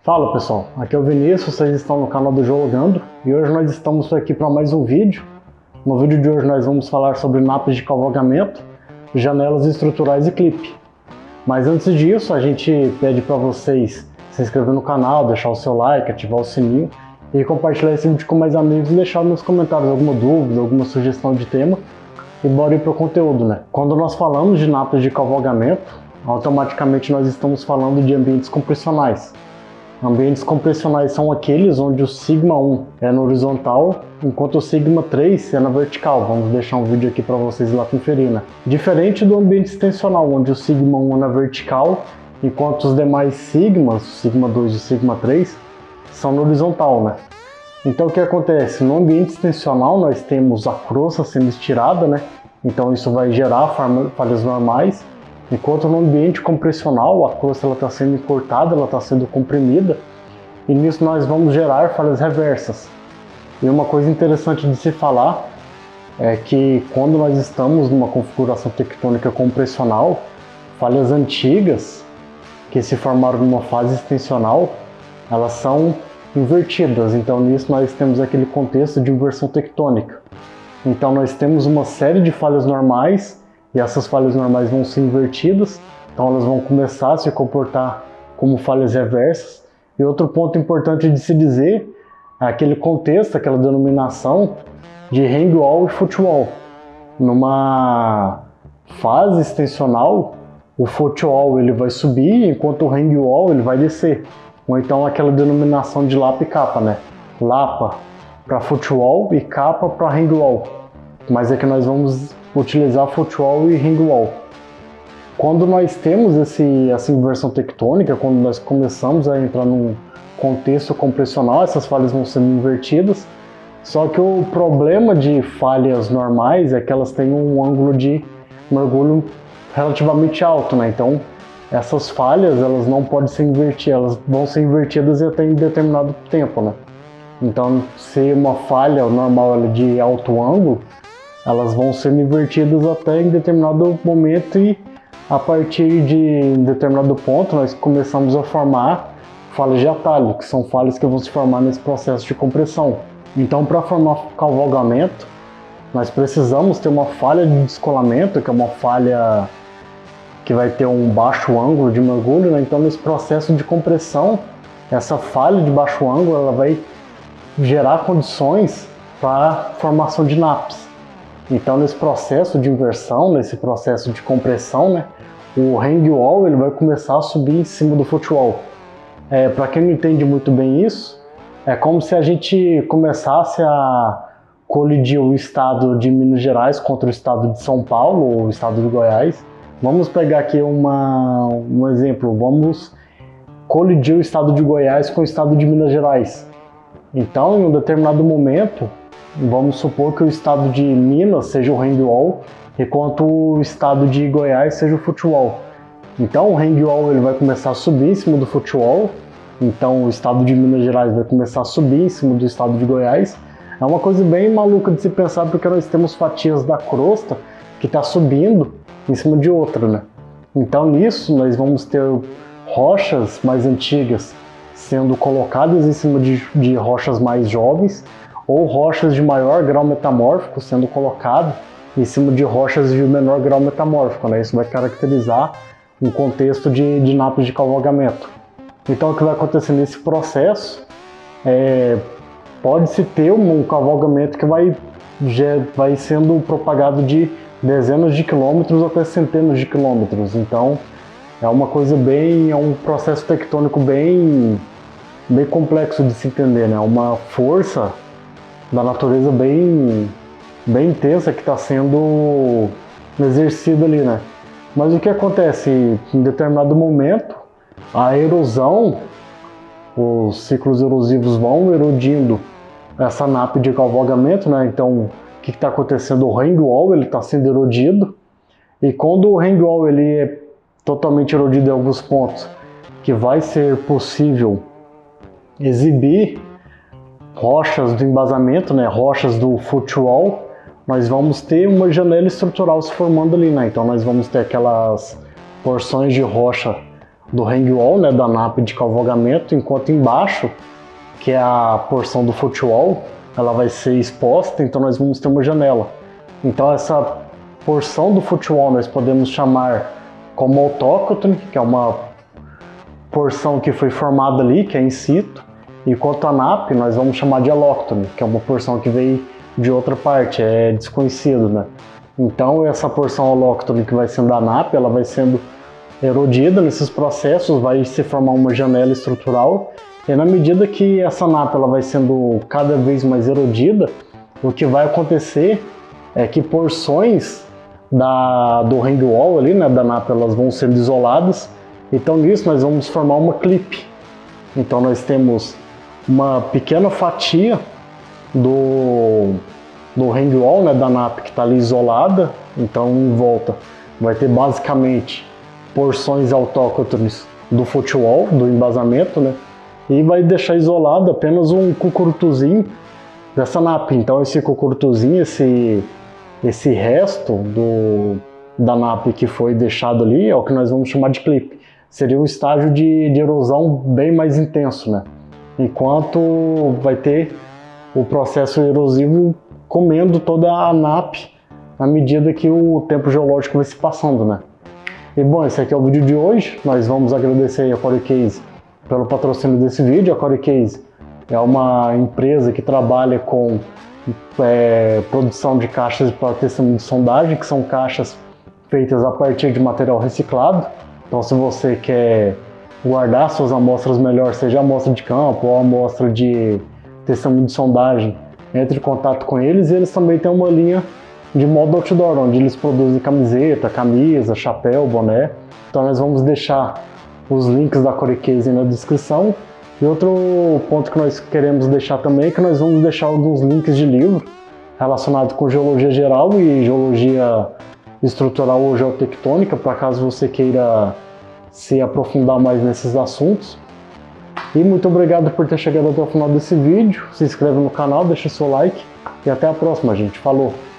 Fala pessoal, aqui é o Vinícius, vocês estão no canal do Jogando e hoje nós estamos aqui para mais um vídeo. No vídeo de hoje nós vamos falar sobre nappes de cavalgamento, janelas estruturais e clipe. Mas antes disso a gente pede para vocês se inscrever no canal, deixar o seu like, ativar o sininho e compartilhar esse vídeo com mais amigos e deixar nos comentários alguma dúvida, alguma sugestão de tema e bora ir para o conteúdo, né? Quando nós falamos de nappes de cavalgamento, automaticamente nós estamos falando de ambientes compressionais. Ambientes compressionais são aqueles onde o sigma 1 é na horizontal, enquanto o sigma 3 é na vertical. Vamos deixar um vídeo aqui para vocês lá conferir, né? Diferente do ambiente extensional, onde o sigma 1 é na vertical, enquanto os demais sigmas, o sigma 2 e o sigma 3, são na horizontal, né? Então o que acontece? No ambiente extensional nós temos a crosta sendo estirada, né? Então isso vai gerar falhas normais. Enquanto no ambiente compressional a crosta está sendo encurtada, ela está sendo comprimida, e nisso nós vamos gerar falhas reversas. E uma coisa interessante de se falar é que quando nós estamos numa configuração tectônica compressional, falhas antigas que se formaram numa fase extensional, elas são invertidas. Então nisso nós temos aquele contexto de inversão tectônica. Então nós temos uma série de falhas normais, e essas falhas normais vão ser invertidas, então elas vão começar a se comportar como falhas reversas. E outro ponto importante de se dizer é aquele contexto, aquela denominação de hang wall e footwall. Numa fase extensional, o footwall ele vai subir, enquanto o hang wall ele vai descer. Ou então aquela denominação de lapa e capa, né? Lapa para footwall e capa para hang wall. Mas é que nós vamos utilizar footwall e hang wall. Quando nós temos essa inversão tectônica, quando nós começamos a entrar num contexto compressional, essas falhas vão sendo invertidas. Só que o problema de falhas normais é que elas têm um ângulo de mergulho relativamente alto, né? Então essas falhas elas não podem ser invertidas, elas vão ser invertidas até em determinado tempo, né? Então se uma falha normal é de alto ângulo, elas vão sendo invertidas até em determinado momento e a partir de determinado ponto nós começamos a formar falhas de atalho, que são falhas que vão se formar nesse processo de compressão. Então para formar cavalgamento nós precisamos ter uma falha de descolamento, que é uma falha que vai ter um baixo ângulo de mergulho, né? Então nesse processo de compressão, essa falha de baixo ângulo ela vai gerar condições para a formação de nappes. Então nesse processo de inversão, nesse processo de compressão, né, o hang wall ele vai começar a subir em cima do footwall. Para quem não entende muito bem isso, é como se a gente começasse a colidir o estado de Minas Gerais contra o estado de São Paulo ou o estado de Goiás. Vamos pegar aqui um exemplo, vamos colidir o estado de Goiás com o estado de Minas Gerais. Então em um determinado momento, vamos supor que o estado de Minas seja o hang wall, enquanto o estado de Goiás seja o footwall. Então o hang wall ele vai começar a subir em cima do footwall, então o estado de Minas Gerais vai começar a subir em cima do estado de Goiás. É uma coisa bem maluca de se pensar, porque nós temos fatias da crosta que está subindo em cima de outra, né? Então nisso nós vamos ter rochas mais antigas sendo colocadas em cima de rochas mais jovens, ou rochas de maior grau metamórfico sendo colocado em cima de rochas de menor grau metamórfico, né? Isso vai caracterizar um contexto de nappes de cavalgamento. Então o que vai acontecer nesse processo pode-se ter um cavalgamento que vai sendo propagado de dezenas de quilômetros até centenas de quilômetros. Então é uma coisa é um processo tectônico bem complexo de se entender, né? Uma força da natureza bem intensa que está sendo exercida ali, né? Mas o que acontece? Em determinado momento, a erosão, os ciclos erosivos vão erodindo essa nappe de cavalgamento, né? Então, o que está acontecendo? O hang wall ele está sendo erodido, e quando o hang wall ele é totalmente erodido em alguns pontos, que vai ser possível exibir rochas do embasamento, né, rochas do footwall, nós vamos ter uma janela estrutural se formando ali, né? Então nós vamos ter aquelas porções de rocha do hang wall, né, da nap de cavalgamento, enquanto embaixo, que é a porção do footwall, ela vai ser exposta, então nós vamos ter uma janela. Então essa porção do footwall nós podemos chamar como autóctone, que é uma porção que foi formada ali, que é in situ, enquanto a nap nós vamos chamar de alóctone, que é uma porção que veio de outra parte, é desconhecido, né? Então essa porção alóctone que vai sendo a nap, ela vai sendo erodida nesses processos, vai se formar uma janela estrutural, e na medida que essa nap ela vai sendo cada vez mais erodida, o que vai acontecer é que porções do hang wall ali, né, da nap, elas vão sendo isoladas. Então nisso nós vamos formar uma clip. Então nós temos uma pequena fatia do hang wall, né, da nap, que está ali isolada. Então em volta vai ter basicamente porções autóctones do footwall, do embasamento, né, e vai deixar isolado apenas um cucurutuzinho dessa nap. Então esse cucurutuzinho, esse resto da nap que foi deixado ali, é o que nós vamos chamar de clip. Seria um estágio de erosão bem mais intenso, né? Enquanto vai ter o processo erosivo comendo toda a nap à medida que o tempo geológico vai se passando, né? E bom, esse aqui é o vídeo de hoje. Nós vamos agradecer a CoreCase pelo patrocínio desse vídeo. A CoreCase é uma empresa que trabalha com produção de caixas para testemunho de sondagem, que são caixas feitas a partir de material reciclado. Então, se você quer guardar suas amostras melhor, seja amostra de campo ou amostra de testemunho de sondagem, entre em contato com eles. E eles também têm uma linha de modo outdoor, onde eles produzem camiseta, camisa, chapéu, boné. Então nós vamos deixar os links da CoreCase na descrição. E outro ponto que nós queremos deixar também é que nós vamos deixar alguns links de livro relacionados com geologia geral e geologia estrutural ou geotectônica, para caso você queira se aprofundar mais nesses assuntos. E muito obrigado por ter chegado até o final desse vídeo. Se inscreve no canal, deixa seu like e até a próxima, gente. Falou!